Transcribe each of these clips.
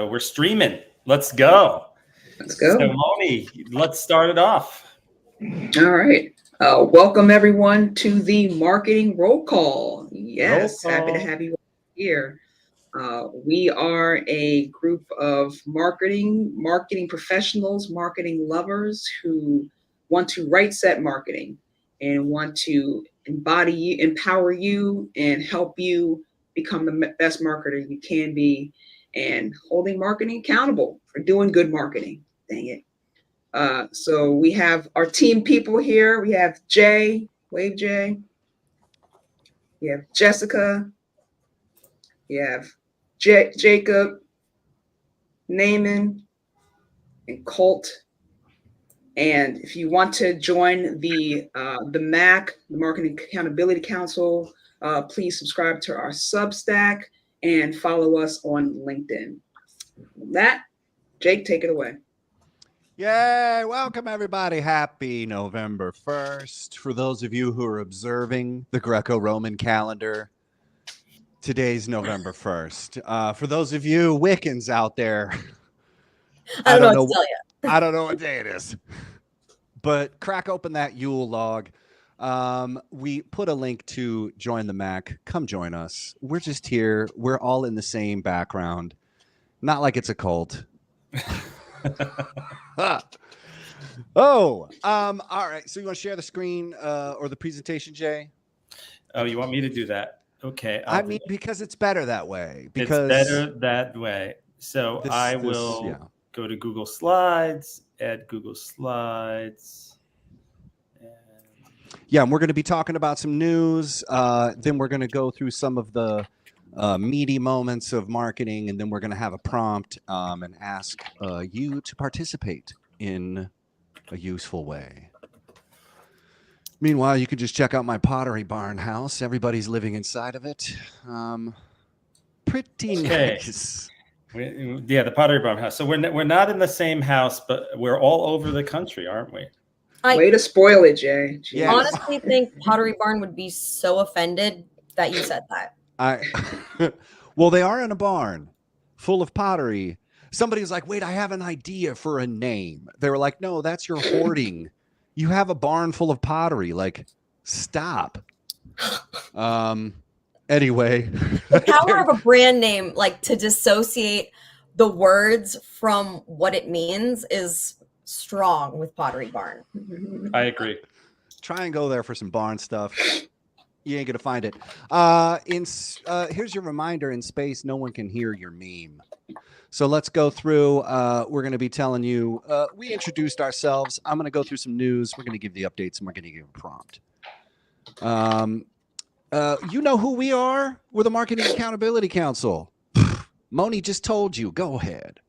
We're streaming. Let's go. Let's go. So, Moni, let's start it off. All right. Welcome, everyone, to the Marketing Roll Call. Yes, Roll happy to call. have you here. We are a group of marketing professionals, marketing lovers who want to right set marketing and want to empower you, and help you become the best marketer you can be, and holding marketing accountable for doing good marketing. Dang it. So we have our team people here. We have Jay, wave Jay. We have Jessica. We have Jacob, Naaman, and Colt. And if you want to join the MAC, the Marketing Accountability Council, please subscribe to our Substack and follow us on LinkedIn. With that, Jake, take it away. Yay! Welcome, everybody. Happy November 1st. For those of you who are observing the Greco-Roman calendar, today's November 1st. For those of you Wiccans out there, I don't know what to tell you. I don't know what day it is. But crack open that Yule log. We put a link to join the MAC. Come join us. We're just here. We're all in the same background. Not like it's a cult. All right. So you want to share the screen or the presentation, Jay? Oh, you want me to do that? Okay. I mean, because it's better that way. Because it's better that way. So I will go to Google Slides, add Google Slides. And we're going to be talking about some news. Then we're going to go through some of the meaty moments of marketing, and then we're going to have a prompt and ask you to participate in a useful way. Meanwhile, you could just check out my Pottery Barn house. Everybody's living inside of it. Pretty nice. The Pottery Barn house. So we're not in the same house, but we're all over the country, aren't we? Way to spoil it, Jay. I honestly think Pottery Barn would be so offended that you said that. Well, they are in a barn full of pottery. Somebody was like, wait, I have an idea for a name. They were like, no, that's your hoarding. You have a barn full of pottery. Like, stop. Anyway. The power of a brand name, like to dissociate the words from what it means, is strong with Pottery Barn. I agree. Try and go there for some barn stuff. You ain't gonna find it. Here's your reminder: in space, no one can hear your meme. So let's go through. We're going to be telling you. We introduced ourselves. I'm going to go through some news. We're going to give the updates, and we're going to give a prompt. You know who we are? We're the Marketing Accountability Council. Moni just told you. Go ahead.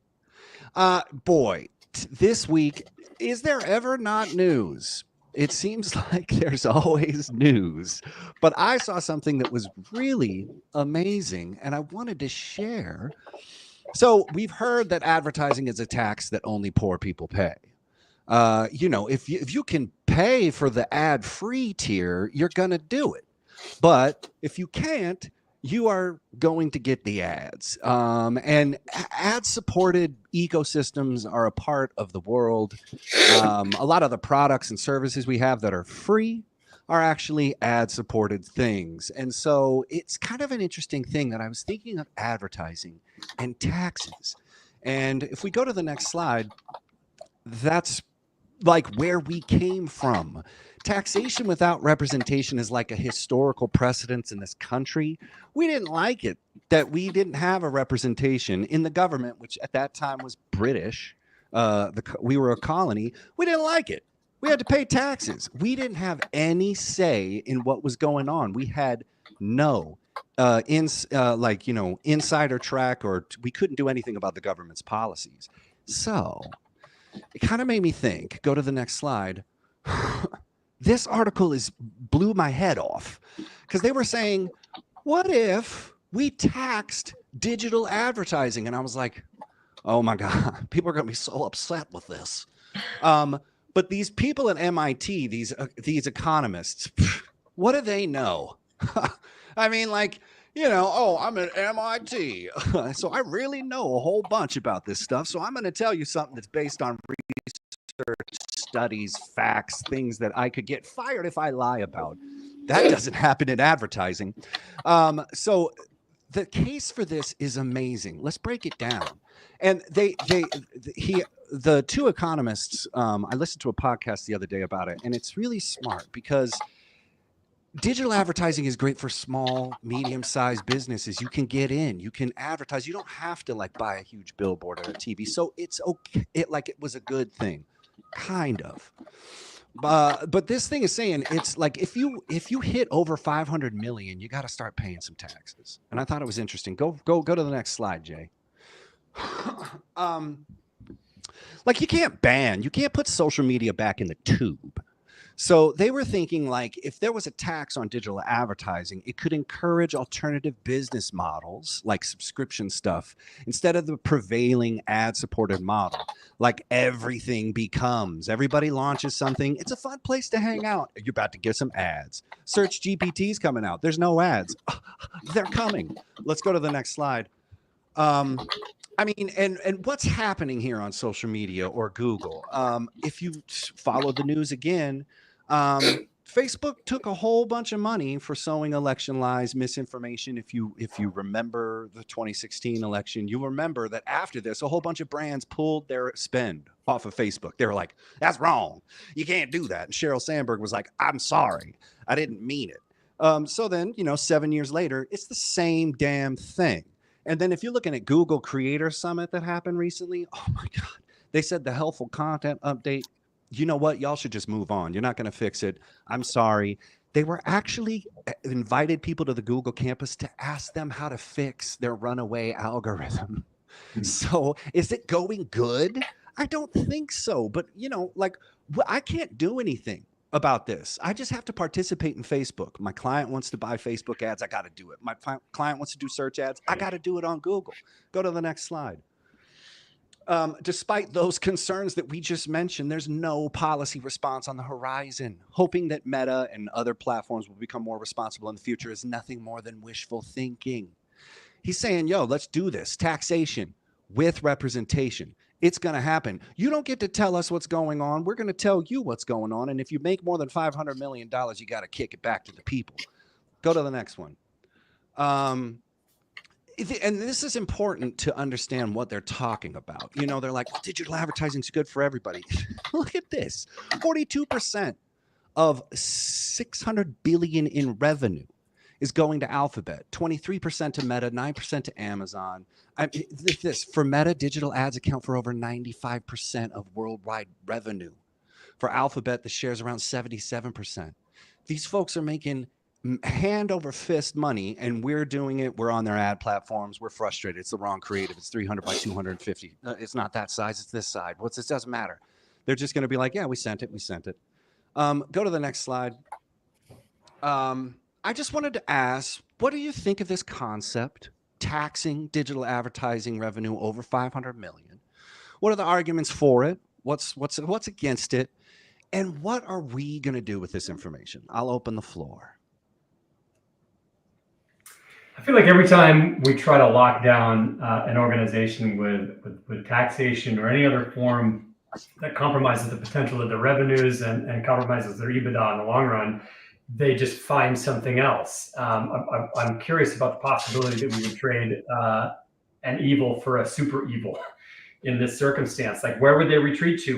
This week, is there ever not news? It seems like there's always news, but I saw something that was really amazing and I wanted to share. So we've heard that advertising is a tax that only poor people pay. If you can pay for the ad-free tier, you're going to do it. But if you can't, you are going to get the ads. And ad-supported ecosystems are a part of the world. A lot of the products and services we have that are free are actually ad-supported things. And so it's kind of an interesting thing that I was thinking of advertising and taxes. And if we go to the next slide, that's like where we came from. Taxation without representation is like a historical precedence in this country. We didn't like it that we didn't have a representation in the government, which at that time was British. We were a colony. We didn't like it. We had to pay taxes. We didn't have any say in what was going on. We had no insider track, or we couldn't do anything about the government's policies. So it kind of made me think. Go to the next slide. This article blew my head off because they were saying, what if we taxed digital advertising? And I was like, oh my God, people are going to be so upset with this. But these people at MIT, these economists, what do they know? I mean, like, you know, oh, I'm at MIT, so I really know a whole bunch about this stuff. So I'm going to tell you something that's based on research, studies, facts, things that I could get fired if I lie about. That doesn't happen in advertising. So the case for this is amazing. Let's break it down. And the two economists, I listened to a podcast the other day about it, and it's really smart because digital advertising is great for small, medium-sized businesses. You can get in, you can advertise. You don't have to like buy a huge billboard or a TV. So it's okay. It was a good thing, kind of. But this thing is saying it's like if you hit over 500 million, you got to start paying some taxes. And I thought it was interesting. Go to the next slide, Jay. Like you can't put social media back in the tube. So they were thinking like if there was a tax on digital advertising, it could encourage alternative business models like subscription stuff instead of the prevailing ad-supported model. Like everybody launches something. It's a fun place to hang out. You're about to get some ads. Search GPT's coming out. There's no ads. They're coming. Let's go to the next slide. I mean, and what's happening here on social media or Google? If you follow the news again, Facebook took a whole bunch of money for sowing election lies, misinformation. If you remember the 2016 election, you remember that after this, a whole bunch of brands pulled their spend off of Facebook. They were like, "That's wrong. You can't do that." And Sheryl Sandberg was like, "I'm sorry. I didn't mean it." So then, 7 years later, it's the same damn thing. And then if you're looking at Google Creator Summit that happened recently, oh my God, they said the helpful content update, you know what? Y'all should just move on. You're not going to fix it. I'm sorry. They were actually invited people to the Google campus to ask them how to fix their runaway algorithm. So is it going good? I don't think so. But, I can't do anything about this. I just have to participate in Facebook. My client wants to buy Facebook ads. I got to do it. My client wants to do search ads. I got to do it on Google. Go to the next slide. Despite those concerns that we just mentioned, there's no policy response on the horizon. Hoping that Meta and other platforms will become more responsible in the future is nothing more than wishful thinking. He's saying, let's do this. Taxation with representation. It's going to happen. You don't get to tell us what's going on. We're going to tell you what's going on. And if you make more than $500 million, you got to kick it back to the people. Go to the next one. And this is important to understand what they're talking about. They're like, digital advertising is good for everybody. Look at this. 42% of $600 billion in revenue is going to Alphabet, 23% to Meta, 9% to Amazon. For Meta, digital ads account for over 95% of worldwide revenue. For Alphabet, the share's around 77%. These folks are making hand over fist money, and we're doing it. We're on their ad platforms. We're frustrated. It's the wrong creative. It's 300 by 250. It's not that size. It's this side. It doesn't matter. They're just going to be like, yeah, we sent it. Go to the next slide. I just wanted to ask, what do you think of this concept, taxing digital advertising revenue over 500 million? What are the arguments for it? What's against it? And what are we going to do with this information? I'll open the floor. I feel like every time we try to lock down an organization with taxation or any other form that compromises the potential of their revenues and compromises their EBITDA in the long run, they just find something else. I'm curious about the possibility that we would trade an evil for a super evil in this circumstance. Like, where would they retreat to?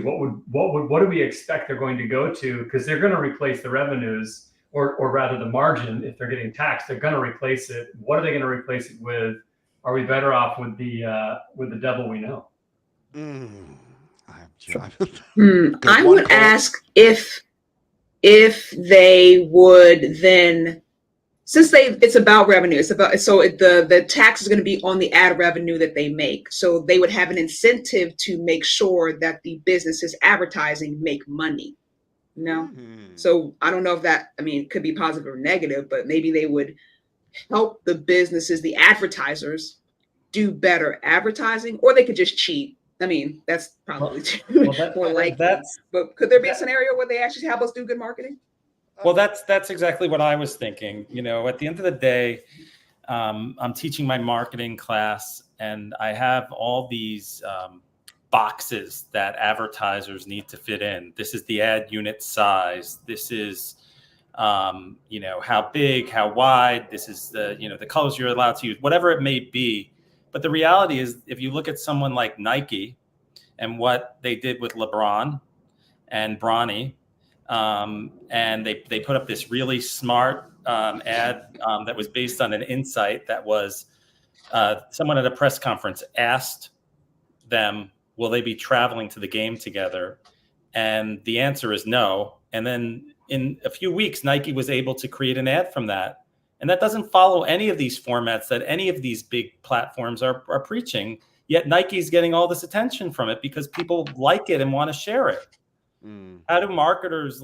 What do we expect they're going to go to? Because they're going to replace the revenues, or rather the margin. If they're getting taxed, they're going to replace it. What are they going to replace it with? Are we better off with the devil we know? I would ask if they would then, since it's about revenue, the tax is going to be on the ad revenue that they make. So they would have an incentive to make sure that the businesses advertising make money. So I don't know if that, it could be positive or negative, but maybe they would help the businesses, the advertisers, do better advertising, or they could just cheat. That's probably more likely. But could there be a scenario where they actually help us do good marketing? Well, that's exactly what I was thinking. At the end of the day, I'm teaching my marketing class, and I have all these boxes that advertisers need to fit in. This is the ad unit size. This is, how big, how wide. This is the colors you're allowed to use, whatever it may be. But the reality is, if you look at someone like Nike and what they did with LeBron and Bronny, and they put up this really smart ad that was based on an insight that was someone at a press conference asked them, will they be traveling to the game together? And the answer is no. And then in a few weeks, Nike was able to create an ad from that. And that doesn't follow any of these formats that any of these big platforms are preaching. Yet Nike's getting all this attention from it because people like it and want to share it. How do marketers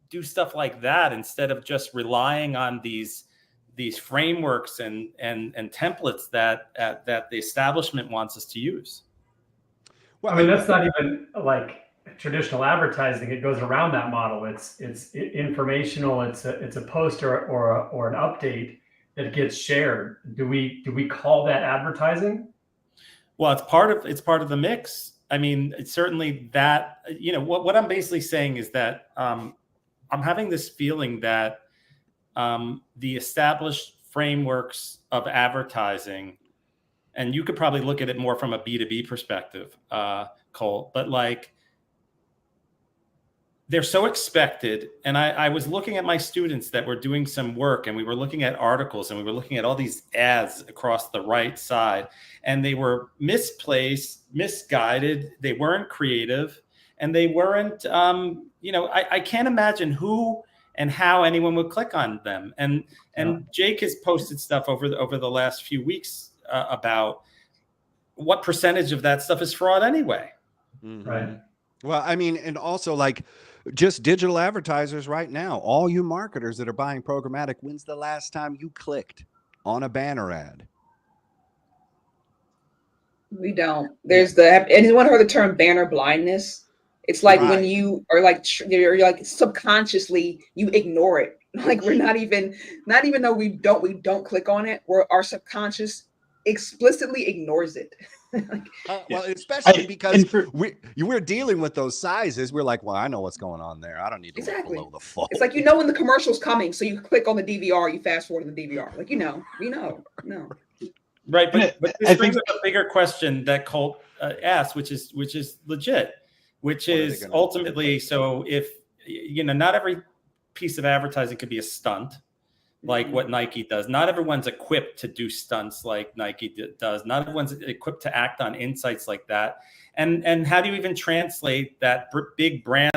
do stuff like that instead of just relying on these frameworks and templates that the establishment wants us to use? Well, I mean, that's not even like traditional advertising. It goes around that model. It's informational. It's a post or an update that gets shared. Do we call that advertising? Well, it's part of the mix. I mean, it's certainly that, what I'm basically saying is that I'm having this feeling that the established frameworks of advertising, and you could probably look at it more from a B2B perspective, Cole, but they're so expected. And I was looking at my students that were doing some work, and we were looking at articles, and we were looking at all these ads across the right side, and they were misplaced, misguided. They weren't creative, and they weren't, I can't imagine who and how anyone would click on them. And Jake has posted stuff over the last few weeks about what percentage of that stuff is fraud anyway. Mm-hmm. Right. Well, I mean, and also just digital advertisers right now, all you marketers that are buying programmatic, when's the last time you clicked on a banner ad? We don't. Anyone heard the term banner blindness? It's like when you are you're subconsciously you ignore it. We're not even though we don't click on it, our subconscious explicitly ignores it. Well, especially because we're dealing with those sizes. We're like, well, I know what's going on there. I don't need to look below the fold. It's like when the commercial's coming, so you click on the DVR, you fast forward to the DVR. No. Right, but this brings up a bigger question that Colt asked, which is legit, which is ultimately, so if not every piece of advertising could be a stunt like what Nike does. Not everyone's equipped to do stunts like Nike does. Not everyone's equipped to act on insights like that. And how do you even translate that big brand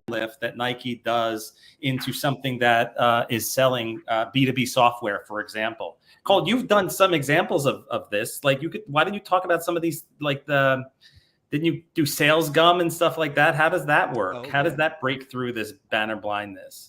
lift that Nike does into something that is selling B2B software, for example? Cole, you've done some examples of this. Why didn't you talk about some of these, didn't you do sales gum and stuff like that? How does that work? Okay. How does that break through this banner blindness?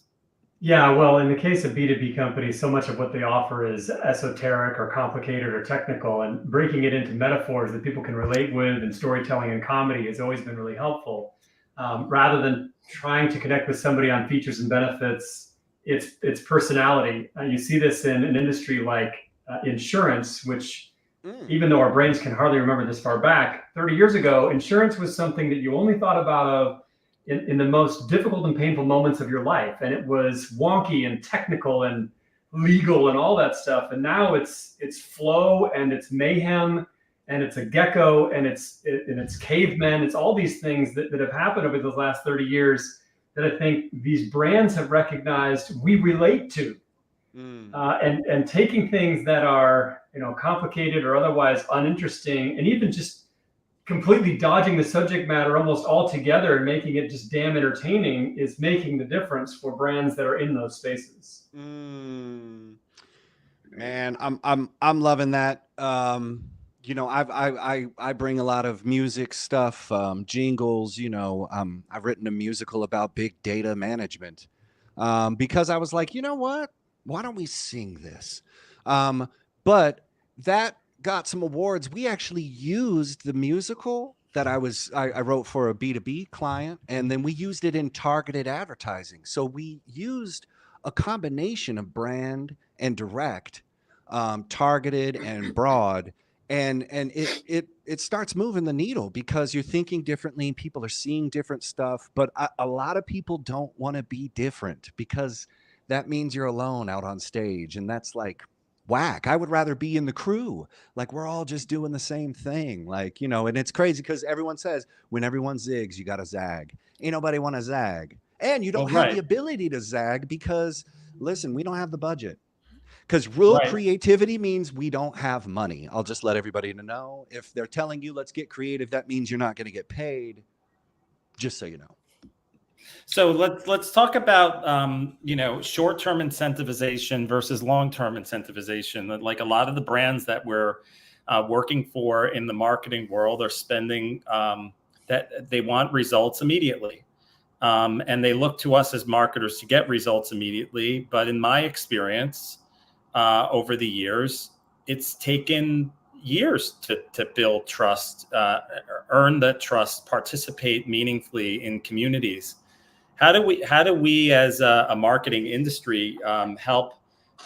Yeah, well, in the case of B2B companies, so much of what they offer is esoteric or complicated or technical, and breaking it into metaphors that people can relate with and storytelling and comedy has always been really helpful. Rather than trying to connect with somebody on features and benefits, it's personality. You see this in an industry like insurance, which even though our brains can hardly remember this far back, 30 years ago, insurance was something that you only thought about in the most difficult and painful moments of your life. And it was wonky and technical and legal and all that stuff. And now it's flow and it's mayhem and it's a gecko and it's cavemen. It's all these things that have happened over the last 30 years that I think these brands have recognized we relate to. And taking things that are, complicated or otherwise uninteresting, and even just completely dodging the subject matter almost altogether and making it just damn entertaining is making the difference for brands that are in those spaces. Man, I'm loving that. I bring a lot of music stuff, jingles. I've written a musical about big data management because I was like, you know what? Why don't we sing this? But that got some awards. We actually used the musical that I wrote for a B2B client, and then we used it in targeted advertising. So we used a combination of brand and direct targeted and broad. And it starts moving the needle because you're thinking differently. People are seeing different stuff, but a lot of people don't want to be different because that means you're alone out on stage, and that's like whack. I would rather be in the crew. Like we're all just doing the same thing. Like, you know, and it's crazy because everyone says when everyone zigs, you got to zag. Ain't nobody want to zag, and you don't Well, have right. the ability to zag because listen, we don't have the budget. Because real Right. creativity means we don't have money. I'll just let everybody know. If they're telling you, let's get creative, that means you're not going to get paid. Just so you know. So let's talk about short-term incentivization versus long-term incentivization. Like a lot of the brands that we're working for in the marketing world are spending that they want results immediately, and they look to us as marketers to get results immediately. But in my experience, over the years, it's taken years to build trust, earn that trust, participate meaningfully in communities. How do we as a marketing industry help?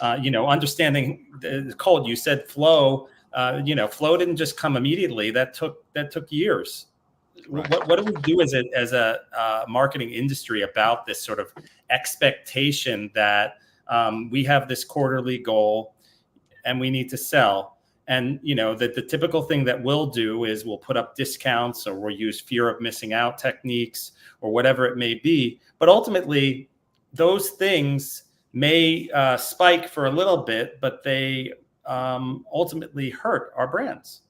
Understanding the code. You said flow. Flow didn't just come immediately. That took years. Right. What do we do as a marketing industry about this sort of expectation that we have this quarterly goal and we need to sell? And, that the typical thing that we'll do is we'll put up discounts or we'll use fear of missing out techniques or whatever it may be. But ultimately, those things may spike for a little bit, but they ultimately hurt our brands.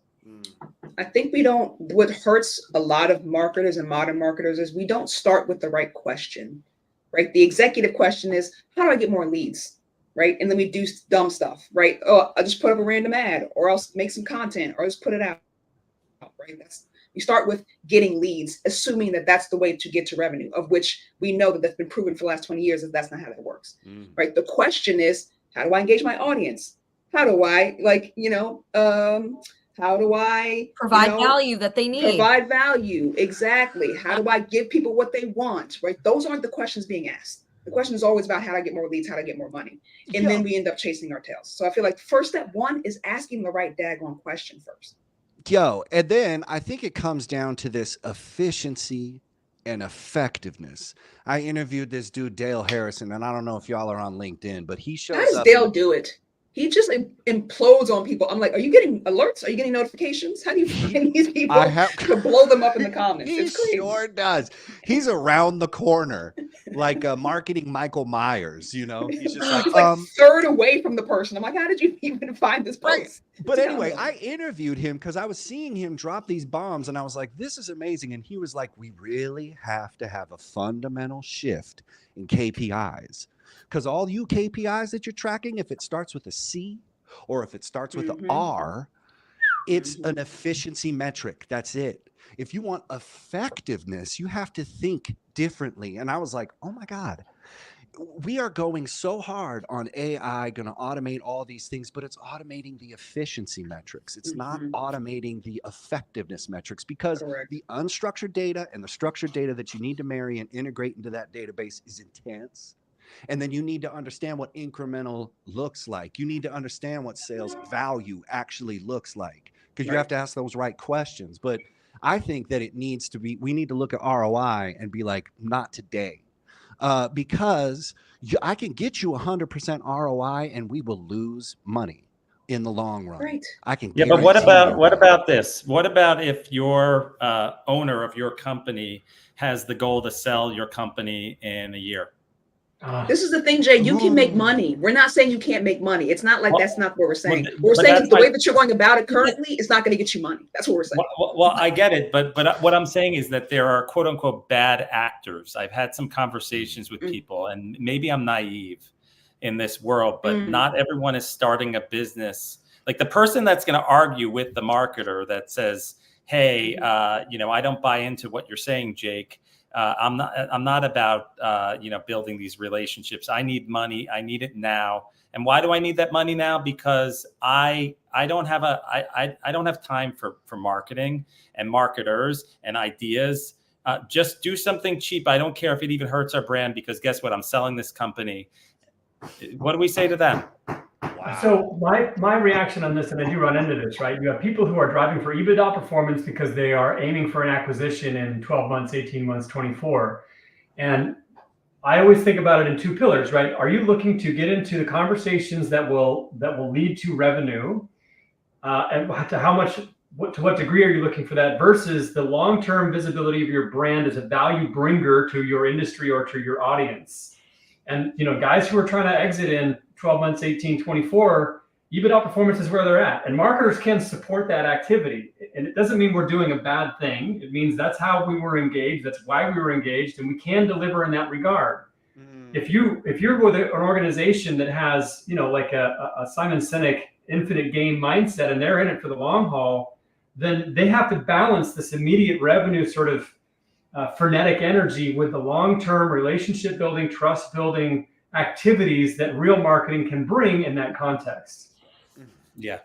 I think what hurts a lot of marketers and modern marketers is we don't start with the right question, right? The executive question is, how do I get more leads, right? And then we do dumb stuff, right? Oh, I'll just put up a random ad, or I'll make some content, or just put it out, right? You start with getting leads, assuming that that's the way to get to revenue, of which we know that that's been proven for the last 20 years that that's not how that works, right? The question is, how do I engage my audience? How do I, how do I provide value that they need? Provide value, exactly. How do I give people what they want, right? Those aren't the questions being asked. The question is always about how do I get more leads, how do I get more money? And then we end up chasing our tails. So I feel like first step one is asking the right daggone question first. And then I think it comes down to this efficiency and effectiveness. I interviewed this dude, Dale Harrison, and I don't know if y'all are on LinkedIn, but he shows up. How does Dale do it? He just implodes on people. I'm like, are you getting alerts? Are you getting notifications? How do you find these people to blow them up in the comments? He sure does. He's around the corner, like marketing Michael Myers, He's just like third away from the person. I'm like, how did you even find this post? Right. But anyway, I interviewed him because I was seeing him drop these bombs, and I was like, this is amazing. And he was like, we really have to have a fundamental shift in KPIs. Because all you KPIs that you're tracking, if it starts with a C or if it starts with an R, it's an efficiency metric. That's it. If you want effectiveness, you have to think differently. And I was like, oh my God, we are going so hard on AI, going to automate all these things, but it's automating the efficiency metrics. It's not automating the effectiveness metrics because the unstructured data and the structured data that you need to marry and integrate into that database is intense. And then you need to understand what incremental looks like. You need to understand what sales value actually looks like because you have to ask those right questions. But I think that we need to look at ROI and be like, not today. Because I can get you 100% ROI and we will lose money in the long run. Right. I can. Yeah, but what about this? What about if your owner of your company has the goal to sell your company in a year? This is the thing, Jay. You can make money. We're not saying you can't make money. It's not like that's not what we're saying. We're saying the way that you're going about it currently is not going to get you money. That's what we're saying. Well, I get it, but what I'm saying is that there are quote unquote bad actors. I've had some conversations with people, and maybe I'm naive in this world, but not everyone is starting a business. Like the person that's going to argue with the marketer that says, "Hey, I don't buy into what you're saying, Jake. I'm not about building these relationships. I need money. I need it now. And why do I need that money now? Because I don't have time for marketing and marketers and ideas. Just do something cheap. I don't care if it even hurts our brand because guess what? I'm selling this company." What do we say to them? So my reaction on this, and I do run into this, right? You have people who are driving for EBITDA performance because they are aiming for an acquisition in 12 months, 18 months, 24. And I always think about it in two pillars, right? Are you looking to get into the conversations that will lead to revenue, and to what degree are you looking for that, versus the long-term visibility of your brand as a value bringer to your industry or to your audience? And guys who are trying to exit in 12 months, 18, 24, EBITDA performance is where they're at, and marketers can support that activity. And it doesn't mean we're doing a bad thing. It means that's how we were engaged. That's why we were engaged, and we can deliver in that regard. If you're with an organization that has, like a Simon Sinek infinite gain mindset, and they're in it for the long haul, then they have to balance this immediate revenue sort of frenetic energy with the long-term relationship building, trust building activities that real marketing can bring in that context. Yeah.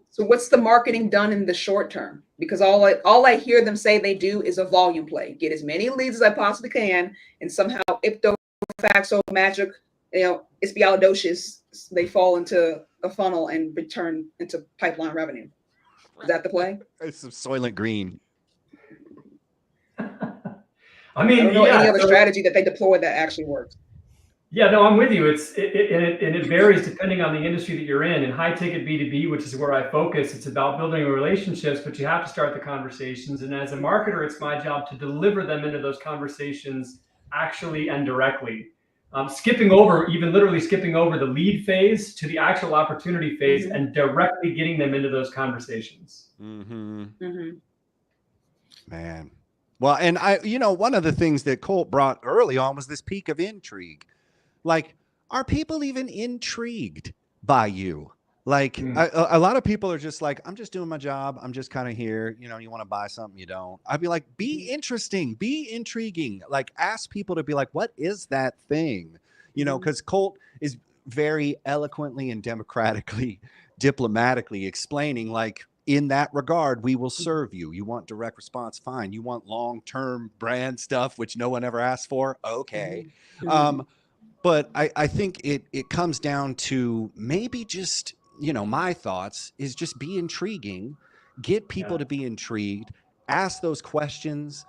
So what's the marketing done in the short term? Because all I hear them say they do is a volume play. Get as many leads as I possibly can, and somehow ipso facto magic, espialidocious, they fall into a funnel and return into pipeline revenue. Is that the play? It's some Soylent Green. I mean, I don't know any other strategy that they deploy that actually works. Yeah, no, I'm with you. It varies depending on the industry that you're in. In high ticket B2B, which is where I focus, it's about building relationships, but you have to start the conversations. And as a marketer, it's my job to deliver them into those conversations actually and directly. Literally skipping over the lead phase to the actual opportunity phase, and directly getting them into those conversations. Man. Well, and one of the things that Colt brought early on was this peak of intrigue. Like, are people even intrigued by you? Like, a lot of people are just like, I'm just doing my job. I'm just kind of here. You want to buy something, you don't. I'd be like, be interesting, be intriguing. Like, ask people to be like, what is that thing? Because Colt is very eloquently and diplomatically explaining, like, in that regard, we will serve you. You want direct response? Fine. You want long-term brand stuff, which no one ever asked for? Okay. But I think it comes down to maybe just, my thoughts is just be intriguing, get people to be intrigued, ask those questions,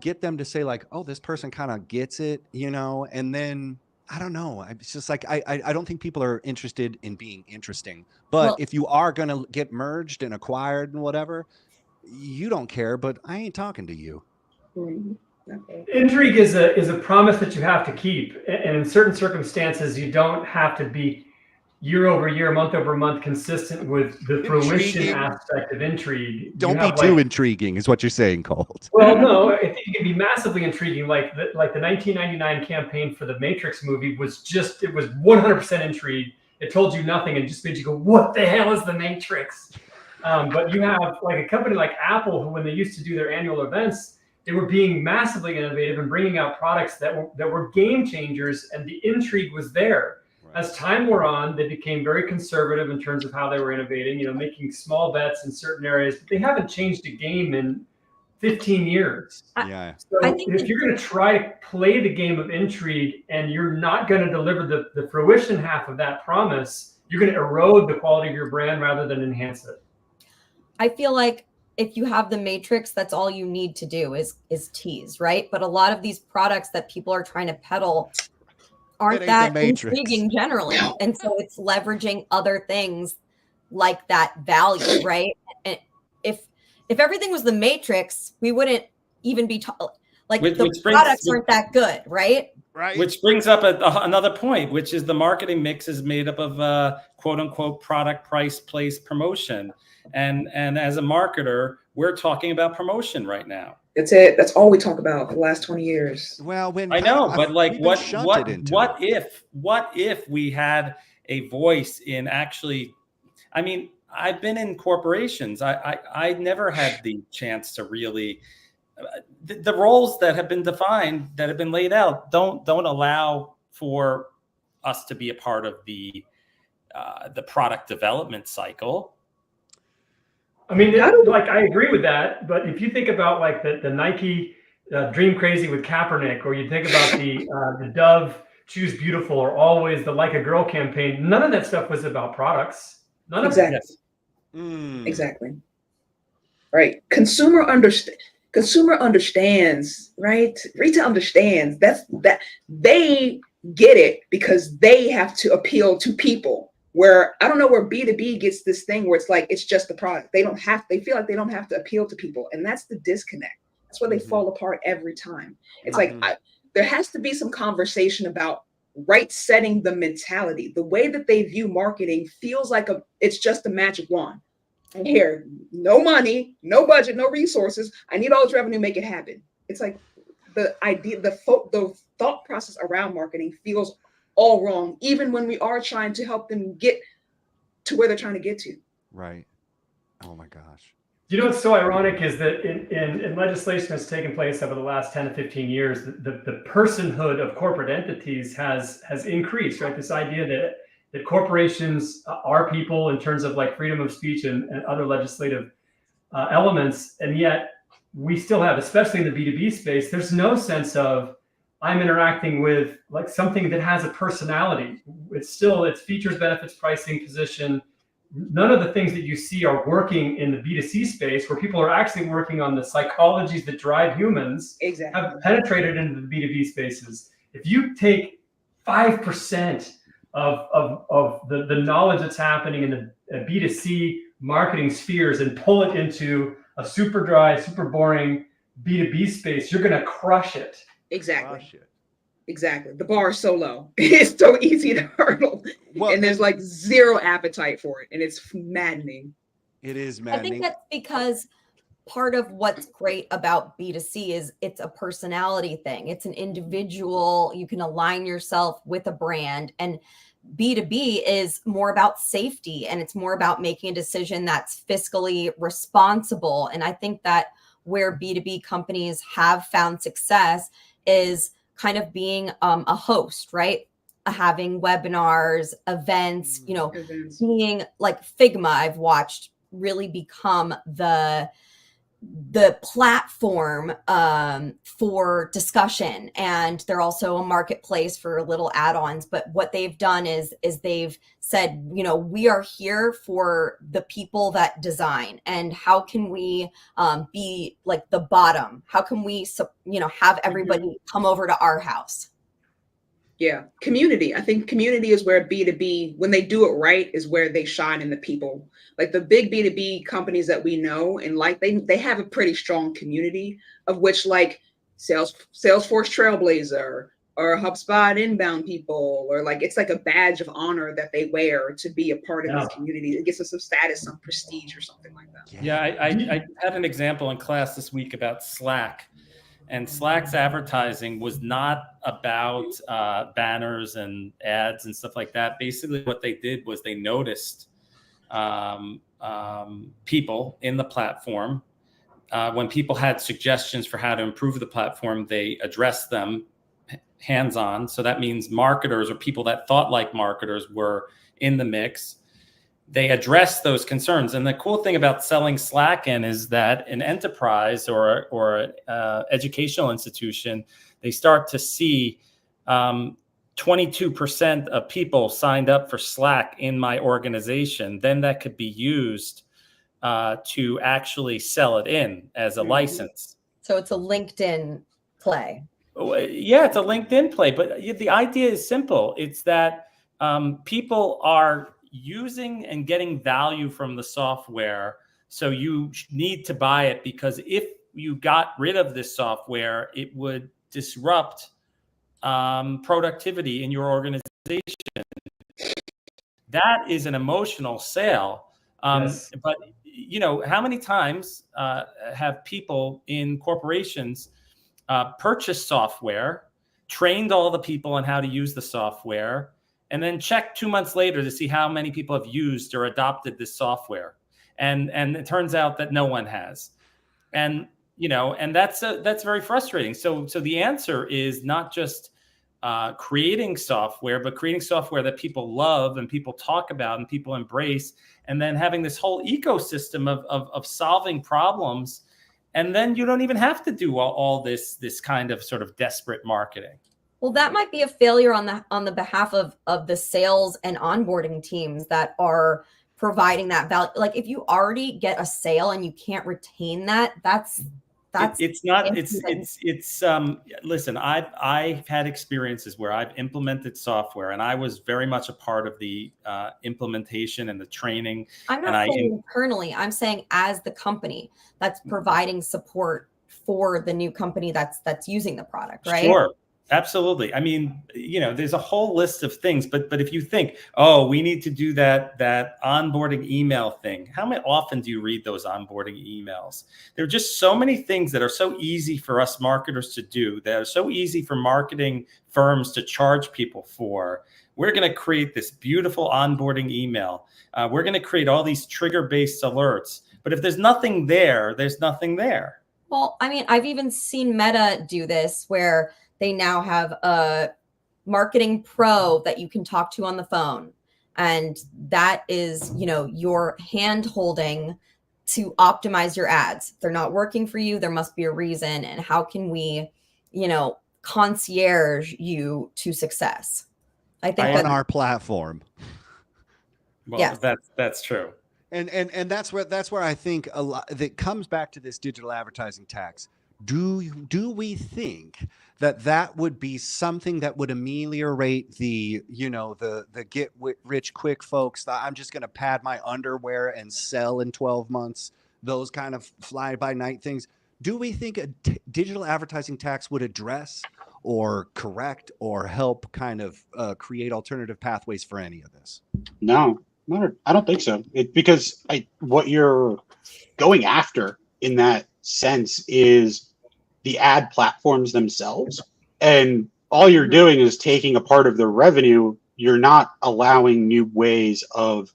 get them to say like, oh, this person kind of gets it, and then I don't know. It's just like, I don't think people are interested in being interesting, but if you are going to get merged and acquired and whatever, you don't care, but I ain't talking to you. Intrigue is a promise that you have to keep, and in certain circumstances, you don't have to be year over year, month over month consistent with the fruition aspect of intrigue. Don't be too intriguing, is what you're saying, Colt. Well, no, I think it can be massively intriguing. Like the 1999 campaign for the Matrix movie was 100% intrigue. It told you nothing and just made you go, "What the hell is the Matrix?" But you have like a company like Apple, who when they used to do their annual events, they were being massively innovative and bringing out products that were game changers, and the intrigue was there. Right. As time wore on, they became very conservative in terms of how they were innovating, making small bets in certain areas, but they haven't changed a game in 15 years. So if you're going to try to play the game of intrigue and you're not going to deliver the fruition half of that promise, you're going to erode the quality of your brand rather than enhance it. I feel like if you have the Matrix, that's all you need to do is tease, right? But a lot of these products that people are trying to peddle aren't that intriguing generally. And so it's leveraging other things like that value, right? And if everything was the Matrix, we wouldn't even be the products aren't that good, right? Right. Which brings up another point, which is the marketing mix is made up of quote unquote product, price, place, promotion. And as a marketer, we're talking about promotion right now. That's it. That's all we talk about for the last 20 years. Well, I know, but like what if we had a voice in actually, I mean, I've been in corporations. I never had the chance to really, the roles that have been defined, that have been laid out, don't allow for us to be a part of the product development cycle. I mean, I agree with that, but if you think about like the Nike Dream Crazy with Kaepernick, or you think about the Dove Choose Beautiful or Always, the Like a Girl campaign, none of that stuff was about products. None of Exactly. it. Exactly. Right. Consumer understands, right? Retail understands that they get it because they have to appeal to people. Where I don't know where B2B gets this thing where it's like it's just the product. They feel like they don't have to appeal to people. And that's the disconnect. That's where they fall apart every time. It's like there has to be some conversation about right setting the mentality. The way that they view marketing feels like it's just a magic wand. And here, no money, no budget, no resources. I need all this revenue, make it happen. It's like the idea, the thought process around marketing feels all wrong, even when we are trying to help them get to where they're trying to get to. Right. Oh my gosh. You know what's so ironic is that in legislation that's taken place over the last 10 to 15 years, the personhood of corporate entities has increased, right? This idea that corporations are people in terms of like freedom of speech and other legislative elements. And yet we still have, especially in the B2B space, there's no sense of I'm interacting with like something that has a personality. It's features, benefits, pricing, position. None of the things that you see are working in the B2C space where people are actually working on the psychologies that drive humans have penetrated into the B2B spaces. If you take 5% of the knowledge that's happening in the B2C marketing spheres and pull it into a super dry, super boring B2B space, you're going to crush it. Exactly. The bar is so low. It's so easy to hurdle. Well, and there's like zero appetite for it. And it's maddening. It is maddening. I think that's because part of what's great about B2C is it's a personality thing. It's an individual. You can align yourself with a brand. And B2B is more about safety, and it's more about making a decision that's fiscally responsible. And I think that where B2B companies have found success is kind of being a host, right? Having webinars, events, being like Figma, I've watched really become the platform for discussion. And they're also a marketplace for little add-ons. But what they've done is they've said, we are here for the people that design. And how can we be like the bottom? How can we, have everybody come over to our house? Yeah. Community. I think community is where B2B, when they do it right, is where they shine in the people. Like the big B2B companies that we know and like, they have a pretty strong community of which like Salesforce Trailblazer or HubSpot inbound people, or like, it's like a badge of honor that they wear to be a part of this community. It gives us some status, some prestige or something like that. Yeah. I had an example in class this week about Slack. And Slack's advertising was not about banners and ads and stuff like that. Basically, what they did was they noticed people in the platform. When people had suggestions for how to improve the platform, they addressed them hands-on. So that means marketers or people that thought like marketers were in the mix. They address those concerns. And the cool thing about selling Slack in is that an enterprise or educational institution, they start to see 22% of people signed up for Slack in my organization. Then that could be used to actually sell it in as a license. So it's a LinkedIn play. Yeah, it's a LinkedIn play. But the idea is simple. It's that people are using and getting value from the software. So you need to buy it, because if you got rid of this software, it would disrupt productivity in your organization. That is an emotional sale. Yes. But how many times have people in corporations purchased software, trained all the people on how to use the software, and then check 2 months later to see how many people have used or adopted this software. And it turns out that no one has. And, and that's very frustrating. So the answer is not just creating software, but creating software that people love and people talk about and people embrace, and then having this whole ecosystem of solving problems. And then you don't even have to do all this kind of sort of desperate marketing. Well, that might be a failure on the behalf of the sales and onboarding teams that are providing that value. Like if you already get a sale and you can't retain that, that's it's not it's listen, I've had experiences where I've implemented software and I was very much a part of the implementation and the training. I'm not saying internally, I'm saying as the company that's providing support for the new company that's using the product, right? Sure. Absolutely. I mean, there's a whole list of things, but if you think, oh, we need to do that onboarding email thing, how often do you read those onboarding emails? There are just so many things that are so easy for us marketers to do, that are so easy for marketing firms to charge people for. We're going to create this beautiful onboarding email. We're going to create all these trigger-based alerts. But if there's nothing there, there's nothing there. Well, I mean, I've even seen Meta do this where they now have a marketing pro that you can talk to on the phone. And that is, your hand holding to optimize your ads. If they're not working for you, there must be a reason. And how can we, concierge you to success? I think on our platform. Well, yes. That's true. And that's where I think a lot that comes back to this digital advertising tax. Do we think that would be something that would ameliorate the get rich quick folks that I'm just going to pad my underwear and sell in 12 months, those kind of fly by night things? Do we think a digital advertising tax would address or correct or help kind of create alternative pathways for any of this? No, I don't think so. Because what you're going after in that sense is the ad platforms themselves, and all you're doing is taking a part of their revenue. You're not allowing new ways of.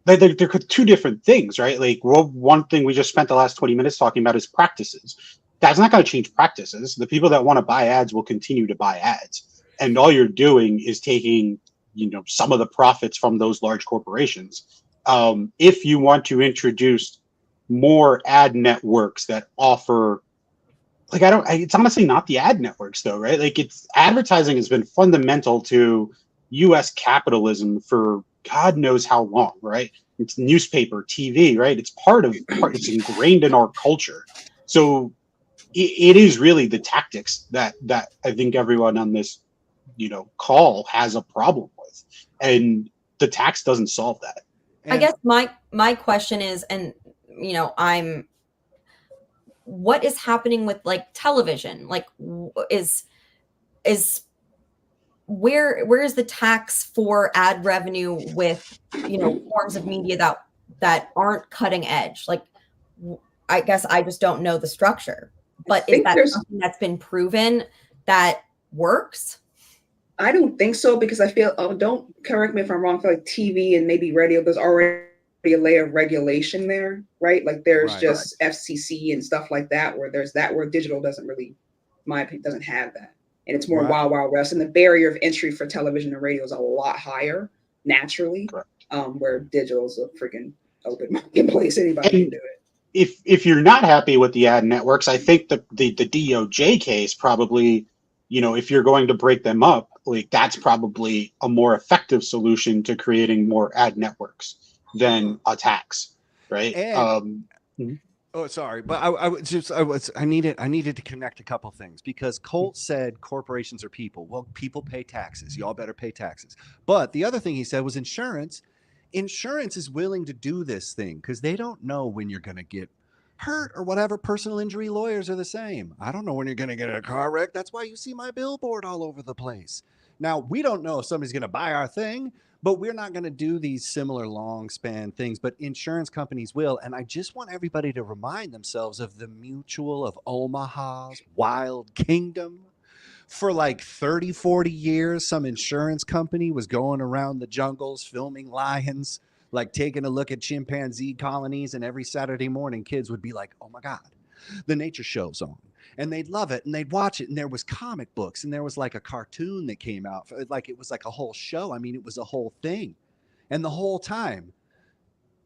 They're two different things, right? Like, one thing we just spent the last 20 minutes talking about is practices. That's not going to change practices. The people that want to buy ads will continue to buy ads, and all you're doing is taking some of the profits from those large corporations. If you want to introduce more ad networks that offer, it's honestly not the ad networks though, right? Like, advertising has been fundamental to US capitalism for God knows how long, right? It's newspaper, TV, right? It's it's ingrained in our culture. So it is really the tactics that I think everyone on this, call has a problem with, and the tax doesn't solve that. I guess my question is, and what is happening with like television? Like, is where is the tax for ad revenue with forms of media that aren't cutting edge? Like, I guess I just don't know the structure. But is that something that's been proven that works? I don't think so, because I feel, don't correct me if I'm wrong, I feel like TV and maybe radio, there's already a layer of regulation there, right? Like there's just FCC and stuff like that, where digital doesn't really, in my opinion, doesn't have that. And it's more wild, wild west. And the barrier of entry for television and radio is a lot higher naturally, where digital is a freaking open marketplace. Anybody can do it. If you're not happy with the ad networks, I think the DOJ case probably, if you're going to break them up, like, that's probably a more effective solution to creating more ad networks than a tax, right? Oh, sorry, but I needed to connect a couple things, because Colt said corporations are people. Well, people pay taxes. Y'all better pay taxes. But the other thing he said was insurance. Insurance is willing to do this thing because they don't know when you're going to get hurt or whatever. Personal injury lawyers are the same. I don't know when you're going to get in a car wreck. That's why you see my billboard all over the place. Now, we don't know if somebody's going to buy our thing, but we're not going to do these similar long span things, but insurance companies will. And I just want everybody to remind themselves of the Mutual of Omaha's Wild Kingdom. For like 30, 40 years, some insurance company was going around the jungles filming lions, like taking a look at chimpanzee colonies. And every Saturday morning, kids would be like, oh my God, the nature show's on. And they'd love it and they'd watch it. And there was comic books and there was like a cartoon that came out. Like, it was like a whole show. I mean, it was a whole thing. And the whole time,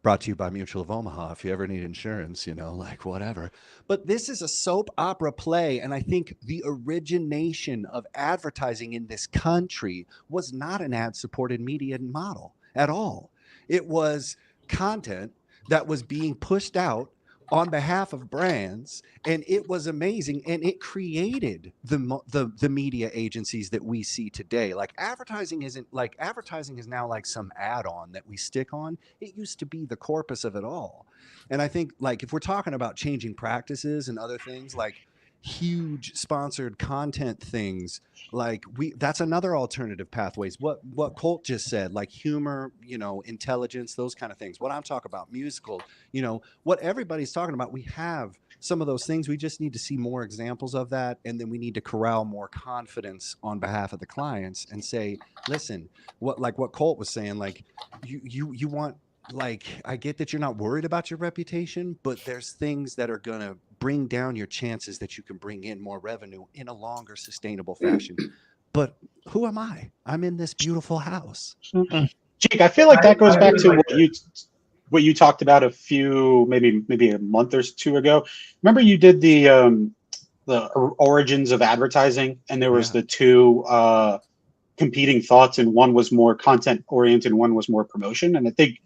Brought to you by Mutual of Omaha. If you ever need insurance, like whatever. But this is a soap opera play. And I think the origination of advertising in this country was not an ad-supported media model at all. It was content that was being pushed out on behalf of brands, and it was amazing, and it created the media agencies that we see today. Like advertising is now like some add-on that we stick on. It used to be the corpus of it all. And I think like if we're talking about changing practices and other things like huge sponsored content things, like that's another alternative pathways. What Colt just said, like humor, intelligence, those kind of things. What I'm talking about, musical, what everybody's talking about, we have some of those things. We just need to see more examples of that, and then we need to corral more confidence on behalf of the clients and say, listen, what Colt was saying, like you want, like, I get that you're not worried about your reputation, but there's things that are going to bring down your chances that you can bring in more revenue in a longer sustainable fashion. But who am I? I'm in this beautiful house. Jake, I feel like that goes back to what you talked about a few, maybe a month or two ago. Remember you did the origins of advertising, and there was the two competing thoughts, and one was more content oriented, and one was more promotion. And I think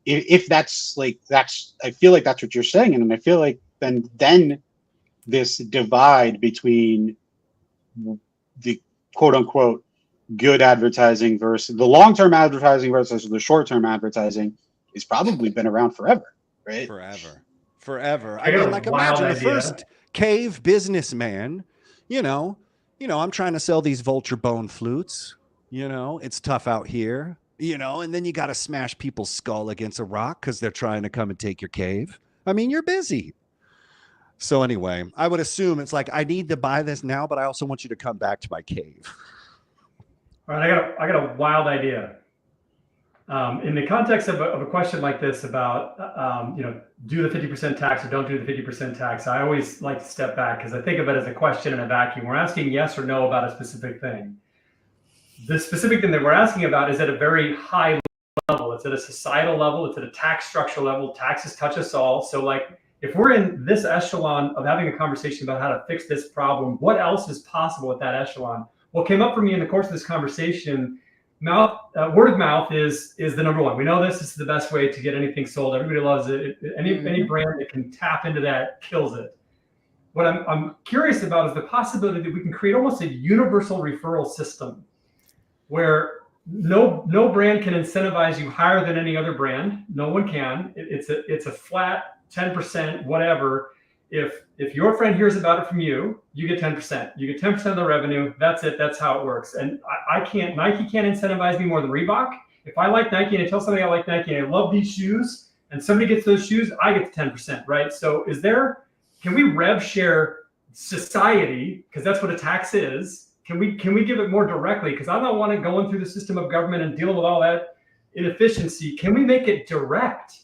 if that's I feel like that's what you're saying, and I feel like then this divide between the quote unquote good advertising versus the long-term advertising versus the short-term advertising has probably been around forever, right? Forever. I mean, like imagine the first cave businessman, I'm trying to sell these vulture bone flutes, it's tough out here, and then you got to smash people's skull against a rock because they're trying to come and take your cave. I mean, you're busy. So anyway, I would assume it's like, I need to buy this now, but I also want you to come back to my cave. All right, I got a wild idea. In the context of a question like this about, do the 50% tax or don't do the 50% tax, I always like to step back because I think of it as a question in a vacuum. We're asking yes or no about a specific thing. The specific thing that we're asking about is at a very high level. It's at a societal level. It's at a tax structure level. Taxes touch us all. So like, if we're in this echelon of having a conversation about how to fix this problem, what else is possible at that echelon? What came up for me in the course of this conversation, word of mouth is the number one. We know this is the best way to get anything sold. Everybody loves it. Any brand that can tap into that kills it. What I'm curious about is the possibility that we can create almost a universal referral system where no brand can incentivize you higher than any other brand. No one can. It's a flat 10%, whatever. If your friend hears about it from you, you get 10%. You get 10% of the revenue. That's it. That's how it works. And Nike can't incentivize me more than Reebok. If I like Nike and I tell somebody I like Nike and I love these shoes and somebody gets those shoes, I get the 10%, right? So can we rev share society? Because that's what a tax is. Can we give it more directly? Because I don't want it going through the system of government and dealing with all that inefficiency. Can we make it direct?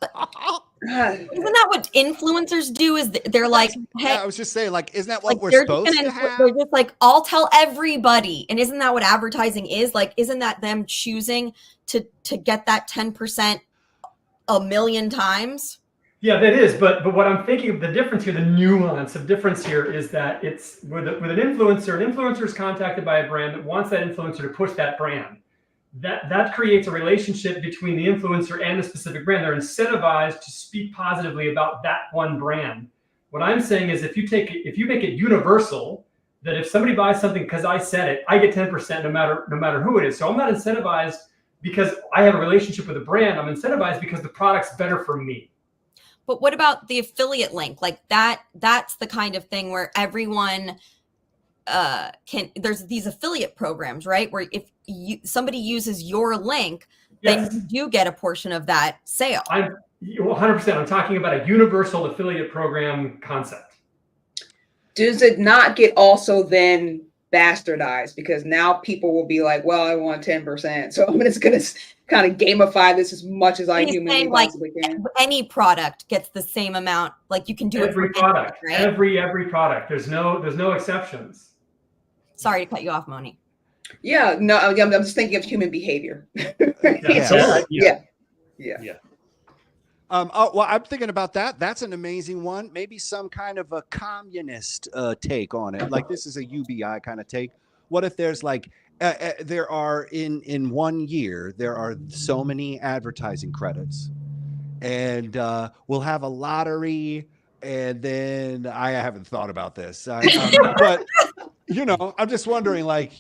Isn't that what influencers do? Is they're like, hey, I was just saying, like, isn't that what we're supposed to have? They're just like, I'll tell everybody. And isn't that what advertising is? Like, isn't that them choosing to get that 10% a million times? Yeah, that is. But what I'm thinking of the difference here, the nuance of difference here is that it's with an influencer is contacted by a brand that wants that influencer to push that brand. That creates a relationship between the influencer and the specific brand. They're incentivized to speak positively about that one brand. What I'm saying is if you make it universal, that if somebody buys something because I said it, I get 10% no matter who it is. So I'm not incentivized because I have a relationship with a brand. I'm incentivized because the product's better for me. But what about the affiliate link? Like that's the kind of thing where everyone there's these affiliate programs, right? Where if somebody uses your link, then you do get a portion of that sale. 100%. I'm talking about a universal affiliate program concept. Does it not get also then bastardized? Because now people will be like, well, I want 10%. So I'm just going to kind of gamify this as much as I humanly possibly can. Any product gets the same amount. Like you can do every it for product, anything, right? Every product. There's no exceptions. Sorry to cut you off, Moni. Yeah, no, I'm just thinking of human behavior. Yeah. Oh, well, I'm thinking about that. That's an amazing one. Maybe some kind of a communist take on it. Like this is a UBI kind of take. What if there's like there are in 1 year there are so many advertising credits, and we'll have a lottery, and then I haven't thought about this, but I'm just wondering, like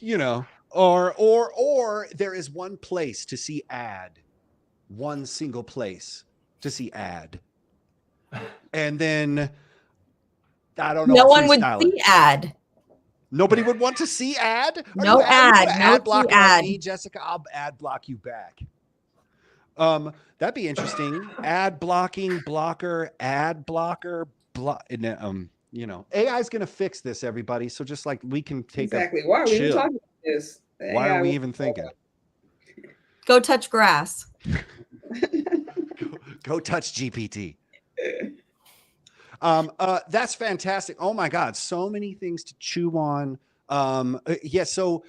or there is one place to see ad, one single place to see ad. And then I don't know. No one would freestyle see it. ad. Nobody would want to see ad. Are No you ad. put No ad blocker ad. on me, Jessica. I'll ad block you back. That'd be interesting. Ad blocking, blocker, ad blocker, AI is gonna fix this, everybody. So just like we can take Exactly. Why are we even chill. talking about this? Why are we even thinking? Go touch grass. Go touch GPT. That's fantastic. Oh my God, so many things to chew on. So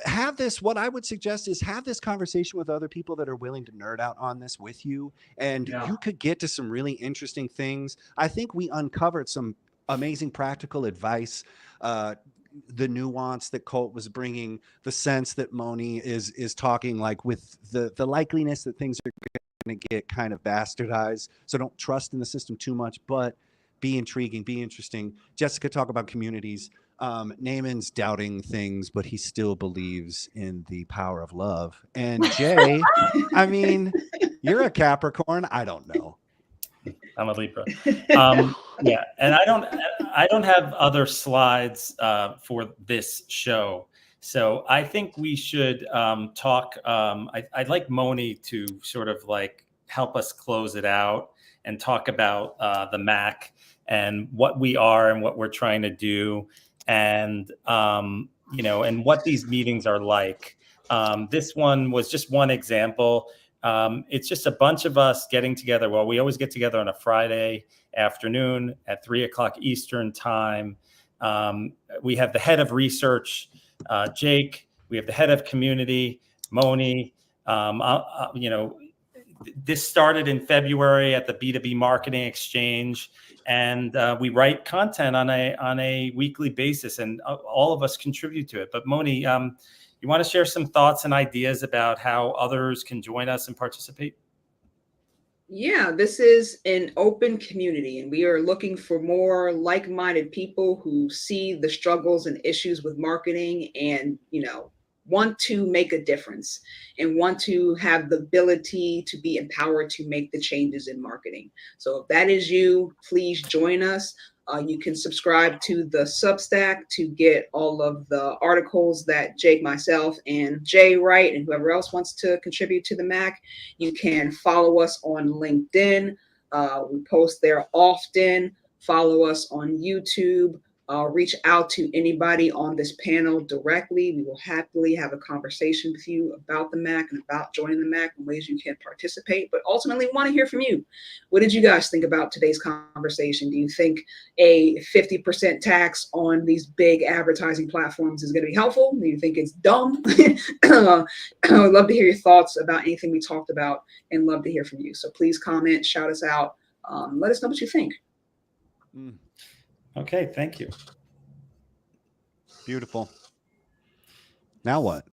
have this. What I would suggest is have this conversation with other people that are willing to nerd out on this with you, and you could get to some really interesting things. I think we uncovered some amazing practical advice. The nuance that Colt was bringing, the sense that Moni is talking, like with the likeliness that things are going to get kind of bastardized. So don't trust in the system too much, but be intriguing, be interesting. Jessica, talk about communities. Naaman's doubting things, but he still believes in the power of love. And Jay, I mean, you're a Capricorn. I don't know. I'm a Libra. Yeah, and I don't have other slides for this show, so I think we should talk. I'd like Moni to sort of like help us close it out and talk about the MAC and what we are and what we're trying to do, and and what these meetings are like. This one was just one example. It's just a bunch of us getting together. Well, we always get together on a Friday afternoon at 3:00 Eastern time. We have the head of research, Jake. We have the head of community, Moni. This started in February at the B2B Marketing Exchange, and we write content on a weekly basis, and all of us contribute to it. But Moni, you want to share some thoughts and ideas about how others can join us and participate? Yeah, this is an open community, and we are looking for more like-minded people who see the struggles and issues with marketing and, want to make a difference and want to have the ability to be empowered to make the changes in marketing. So if that is you, please join us. You can subscribe to the Substack to get all of the articles that Jake, myself, and Jay write, and whoever else wants to contribute to the MAC. You can follow us on LinkedIn. We post there often. Follow us on YouTube. Reach out to anybody on this panel directly. We will happily have a conversation with you about the MAC and about joining the MAC and ways you can participate. But ultimately, we want to hear from you. What did you guys think about today's conversation? Do you think a 50% tax on these big advertising platforms is going to be helpful? Do you think it's dumb? I would love to hear your thoughts about anything we talked about and love to hear from you. So please comment, shout us out. Let us know what you think. Okay, thank you. Beautiful. Now what?